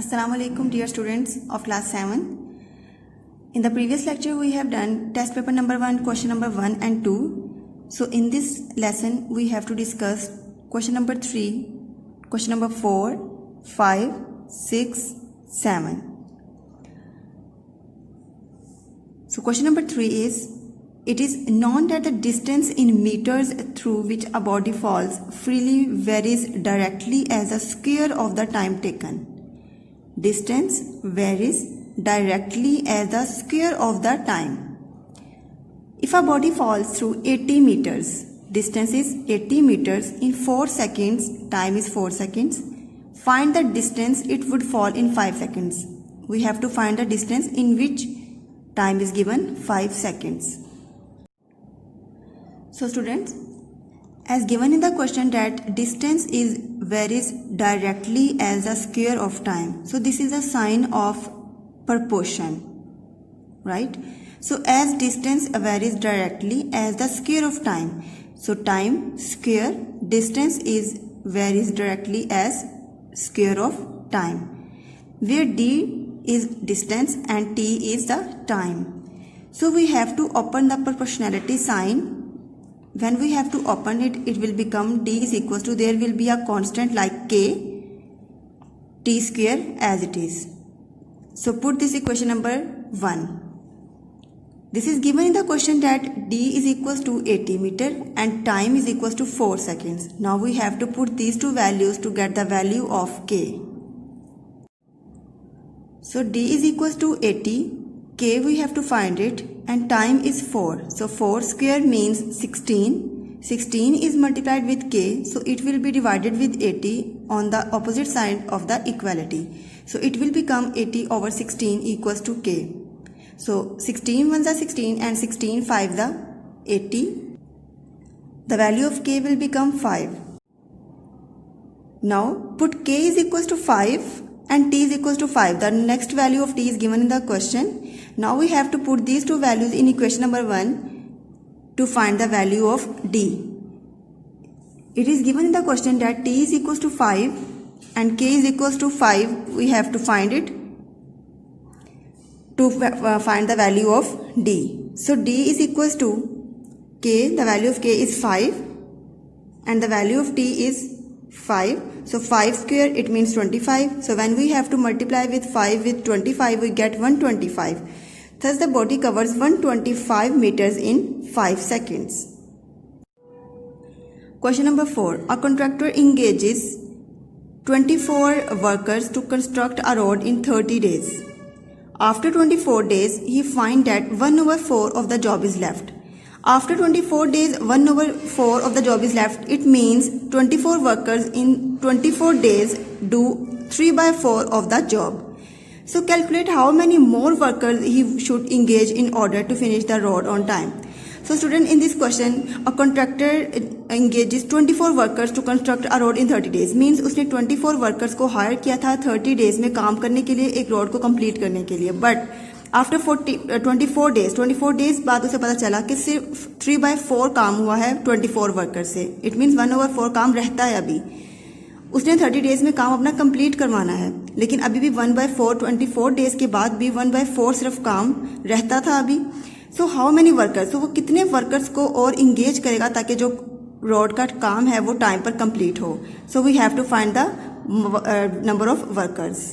Assalamu alaikum dear students of class 7. In the previous lecture we have done test paper number 1, question number 1 and 2. So in this lesson we have to discuss question number 3, question number 4, 5, 6, 7. So question number 3 is, it is known that the distance in meters through which a body falls freely varies directly as the square of the time taken. Distance varies directly as the square of the time. If a body falls through 80 meters, distance is 80 meters in 4 seconds, time is 4 seconds. Find the distance it would fall in 5 seconds. We have to find the distance in which time is given 5 seconds. So students, as given in the question that distance varies directly as the square of time. So this is a sign of proportion, right? So as distance varies directly as the square of time. So time square distance varies directly as square of time, where d is distance and t is the time. So we have to open the proportionality sign. When we have to open it, it will become d is equals to, there will be a constant like k, t square as it is. So put this equation number 1. This is given in the question that d is equals to 80 meter and time is equals to 4 seconds. Now we have to put these two values to get the value of k. So d is equals to 80, k we have to find it, and time is 4. So 4 square means 16. 16 is multiplied with k, so it will be divided with 80 on the opposite side of the equality. So it will become 80 over 16 equals to k. So 16 ones are 16 and 16 5 the 80. The value of k will become 5. Now put k is equals to 5 and t is equals to 5. The next value of t is given in the question. Now we have to put these two values in equation number 1 to find the value of d. It is given in the question that t is equals to 5 and k is equals to 5. We have to find it to find the value of d. So d is equals to k, the value of k is 5 and the value of t is 5. So 5 square it means 25. So when we have to multiply with 5 with 25, we get 125. Thus the body covers 125 meters in 5 seconds. Question number 4. A contractor engages 24 workers to construct a road in 30 days. After 24 days, he finds that 1/4 of the job is left. After 24 days, 1/4 of the job is left. It means 24 workers in 24 days do 3/4 of the job. So calculate how many more workers he should engage in order to finish the road on time. So student, in this question, a contractor engages 24 workers to construct a road in 30 days. Means उसने 24 workers को hire किया था 30 days में काम करने के लिए, एक road को complete करने के लिए. But आफ्टर 24 डेज बाद उसे पता चला कि सिर्फ 3/4 काम हुआ है 24 वर्कर से. इट मीन्स 1/4 काम रहता है अभी. उसने 30 डेज में काम अपना कंप्लीट करवाना है, लेकिन अभी भी 1/4 24 डेज के बाद भी 1/4 सिर्फ काम रहता था अभी. सो हाउ मेनी वर्कर्स, तो वो कितने वर्कर्स को और इंगेज करेगा ताकि जो रोड का काम है वो टाइम पर कंप्लीट हो. So we have to find the number of workers.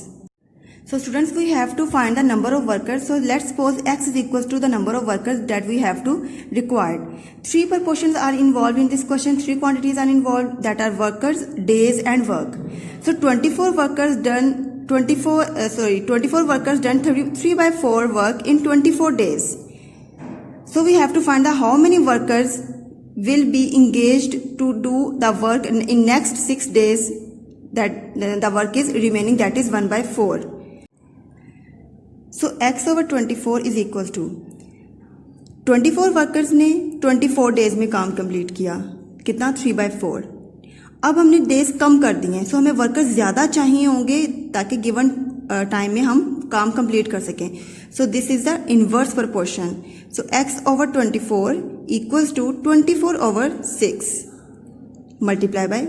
So students, we have to find the number of workers. So let's suppose x is equals to the number of workers that we have to required. 3 proportions are involved in this question. 3 quantities are involved, that are workers, days and work. So 24 workers done 24 workers done 3/4 work in 24 days. So we have to find the how many workers will be engaged to do the work in next 6 days, that the work is remaining, that is 1/4. So x over 24 is equals to 24 workers ने 24 days में काम complete किया, कितना 3/4. अब हमने days कम कर दिए हैं, सो हमें वर्कर्स ज़्यादा चाहिए होंगे ताकि गिवन टाइम में हम काम कंप्लीट कर सकें. So this is the inverse proportion. So x over 24 equals to 24 over 6 multiply by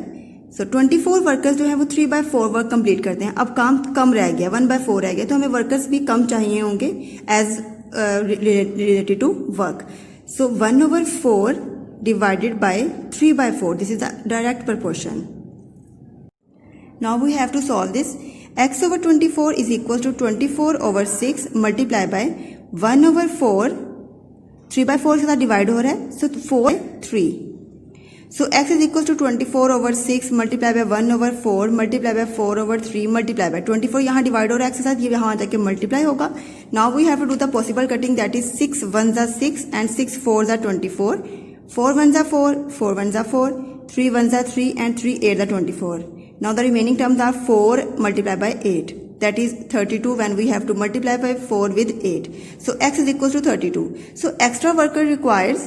so 24 workers जो है वो 3/4 वर्क कंप्लीट करते हैं. अब काम कम रह गया, 1/4 रह गया, तो हमें वर्कर्स भी कम चाहिए होंगे as related to work. So 1/4 divided by 3/4. This is the direct proportion. Now we have to solve this. X over 24 is equal to 24/6 multiplied by 1/4. 3/4 के साथ डिवाइड हो रहा है, so 4/3. So x is equal to 24/6 multiplied by 1/4 multiplied by 4/3 multiplied by 24. यहाँ divide हो रहा है x के साथ, ये यहाँ जाके मल्टीप्लाई होगा. Now we have to do the possible cutting, that is 6 1s are 6 and 6 4s are 24. 4 1s are 4, 4 1s are 4, 3 1s are 3 and 3 8s are 24. Now the remaining terms are 4 multiplied by 8. That is 32 when we have to multiply by 4 with 8. So x is equal to 32. So extra worker requires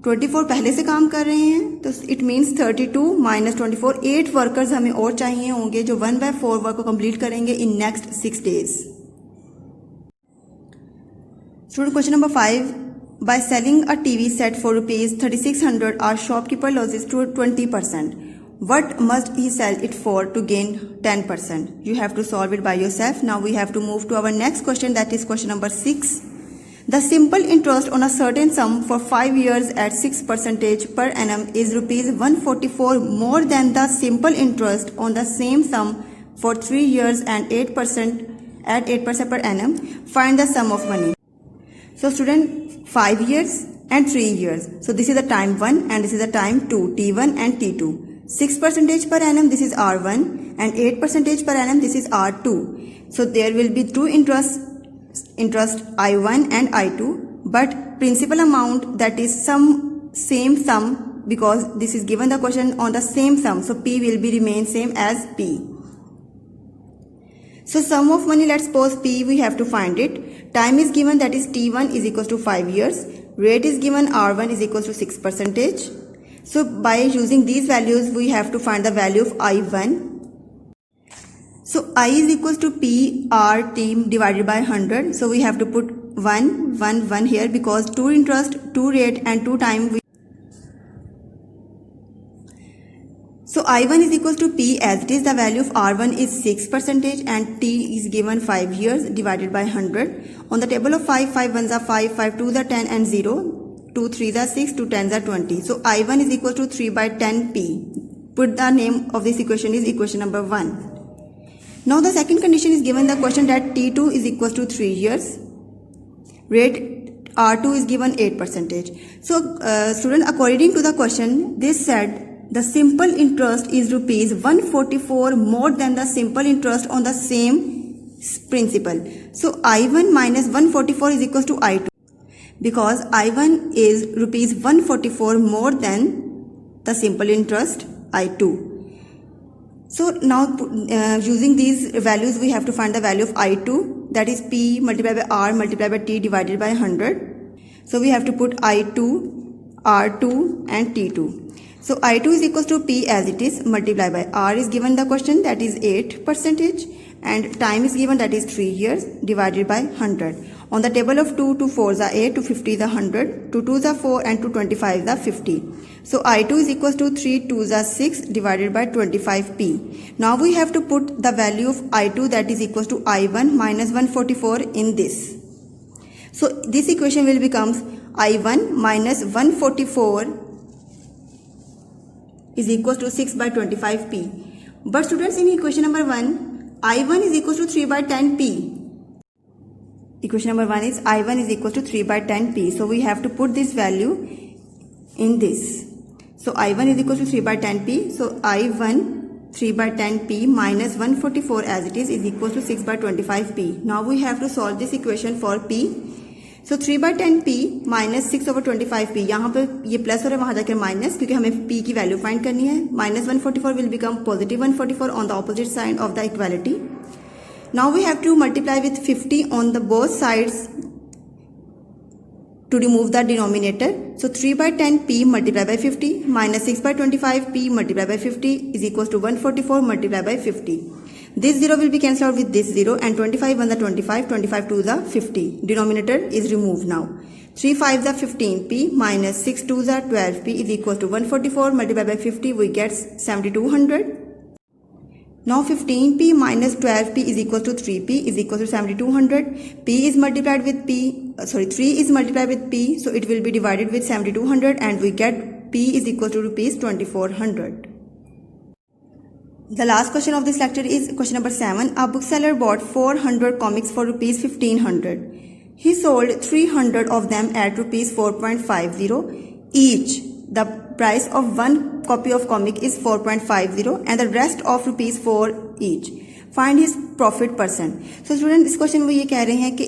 24 पहले से काम कर रहे हैं, तो it means 32 minus 24. 8 workers हमें और चाहिए होंगे जो 1/4 वर्क को कंप्लीट करेंगे in next 6 days. Student question number 5. By selling a TV set for rupees 3600, our shopkeeper loses to 20%. What must he sell it for to gain 10%? You have to solve it by yourself. Now we have to move to our next question, that is question number 6. The simple interest on a certain sum for 5 years at 6% per annum is rupees 144 more than the simple interest on the same sum for 3 years and 8% at 8% per annum. Find the sum of money. So student, 5 years and 3 years. So this is the time 1 and this is the time 2, T1 and T2. 6% per annum, this is R1, and 8% per annum, this is R2. So there will be two interest I1 and I2, but principal amount, that is same sum, because this is given the question on the same sum, so P will be remain same as P. So sum of money, let's suppose P, we have to find it. Time is given, that is T1 is equals to 5 years. Rate is given, R1 is equals to 6%. So by using these values, we have to find the value of I1. So I is equals to P R T divided by 100. So we have to put 1, 1, 1 here, because 2 interest, 2 rate and 2 time. So I1 is equals to P as it is. The value of R1 is 6% and T is given 5 years divided by 100. On the table of 5, 5 1s are 5, 5 2s are 10 and 0. 2 3s are 6, 2 10s are 20. So I1 is equal to 3/10P. Put the name of this equation is equation number 1. Now the second condition is given the question that T2 is equals to 3 years. Rate R2 is given 8%. So student, according to the question, this said the simple interest is rupees 144 more than the simple interest on the same principal. So I1 minus 144 is equals to I2, because I1 is rupees 144 more than the simple interest I2. So now using these values, we have to find the value of I2, that is P multiplied by R multiplied by T divided by 100. So we have to put I2, R2 and T2. So I2 is equals to P as it is multiplied by R is given the question, that is 8%, and time is given, that is 3 years divided by 100. On the table of 2, 2 4s are 8, 2 50s are 100, 2 2s are 4 and 2 25s are 50. So I2 is equals to 3 2s are 6 divided by 25P. Now we have to put the value of I2, that is equals to I1 minus 144 in this. So this equation will becomes I1 minus 144 is equals to 6/25P. But students, in equation number 1, I1 is equals to 3/10P. Equation number 1 is I1 is equals to 3/10P. So we have to put this value in this. So I1 is equals to 3/10P. So I1 3/10P minus 144 as it is equals to 6/25P. Now we have to solve this equation for P. So 3/10P minus 6/25P. यहाँ पे ये plus हो रहा है, वहाँ जाकर minus, क्योंकि हमें P की वैल्यू फाइंड करनी है. Minus 144 will become positive 144 on the opposite side of the equality. Now we have to multiply with 50 on the both sides to remove the denominator. So 3/10P multiplied by 50 minus 6/25P multiplied by 50 is equals to 144 multiplied by 50. This 0 will be cancelled out with this 0 and 25 1 the 25, 25 2 the 50. Denominator is removed now. 3 5s are 15p minus 6 2s are 12p is equal to 144 multiplied by 50 we get 7200. Now 15p minus 12p is equal to 3p is equal to 7200. P is multiplied with 3 is multiplied with p, so it will be divided with 7200 and we get p is equal to rupees 2400. The last question of this lecture is question number 7. A bookseller bought 400 comics for rupees 1500. He sold 300 of them at rupees 4.50 each. The price of one copy of comic is 4.50 and the rest of rupees 4 each. Find his profit percent. So student, इस question में ये कह रहे हैं कि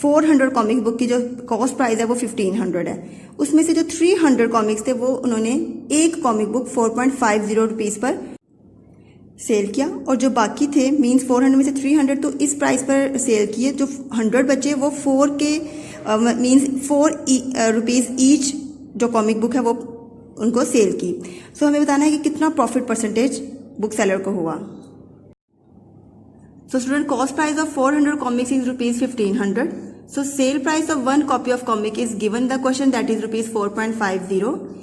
400 comic book की जो cost price है वो 1500 है, उसमें से जो 300 कॉमिक्स थे वो उन्होंने एक कॉमिक बुक 4.50 रुपीस पर सेल किया और जो बाकी थे मीन्स 400 में से 300 तो इस प्राइस पर सेल किए, जो 100 बचे वो 4 के मीन्स 4 रुपीस ईच जो कॉमिक बुक है वो उनको सेल की. सो हमें बताना है कि कितना प्रॉफिट परसेंटेज बुक सेलर को हुआ. So student, cost price of 400 comics is rupees 1500. So sale price of one copy of comic is given the question, that is rupees 4.50.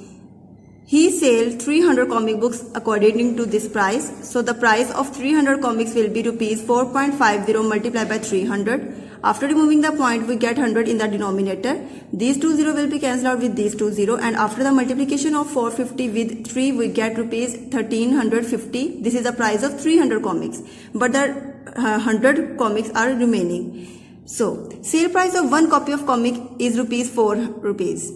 He sell 300 comic books according to this price. So the price of 300 comics will be rupees 4.50 multiplied by 300. After removing the point, we get 100 in the denominator. These two 0 will be cancelled out with these two 0, and after the multiplication of 450 with 3, we get rupees 1350. This is the price of 300 comics, but the 100 comics are remaining. So sale price of one copy of comic is rupees 4 rupees.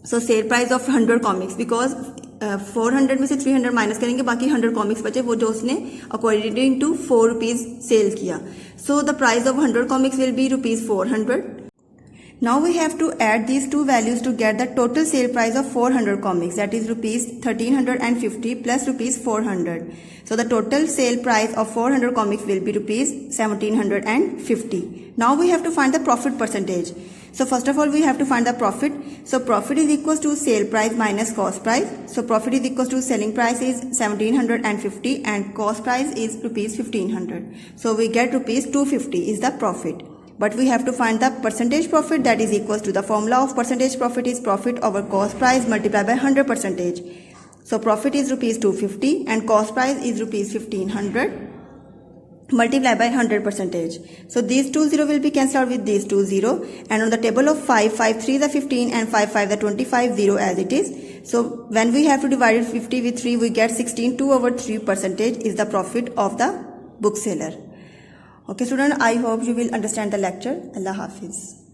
So sale price of 100 comics, because 400 में से 300 minus करेंगे, बाकी 100 comics बचे वो जो उसने according to 4 rupees cell किया. So the price of 100 comics will be rupees 400. Now we have to add these two values to get the total sale price of 400 comics, that is rupees 1350 plus rupees 400. So the total sale price of 400 comics will be rupees 1750. Now we have to find the profit percentage. So first of all we have to find the profit. So profit is equals to sale price minus cost price. So profit is equals to selling price is 1750 and cost price is rupees 1500. So we get rupees 250 is the profit. But we have to find the percentage profit, that is equals to the formula of percentage profit is profit over cost price multiplied by 100 percentage. So profit is rupees 250 and cost price is rupees 1500 multiplied by 100 percentage. So these two 0 will be cancelled out with these two 0, and on the table of 5, 5 3 the 15 and 5 5 the 25, 0 as it is. So when we have to divide 50 with 3, we get 16. 2 over 3 percentage is the profit of the bookseller. Okay student, I hope you will understand the lecture. Allah Hafiz.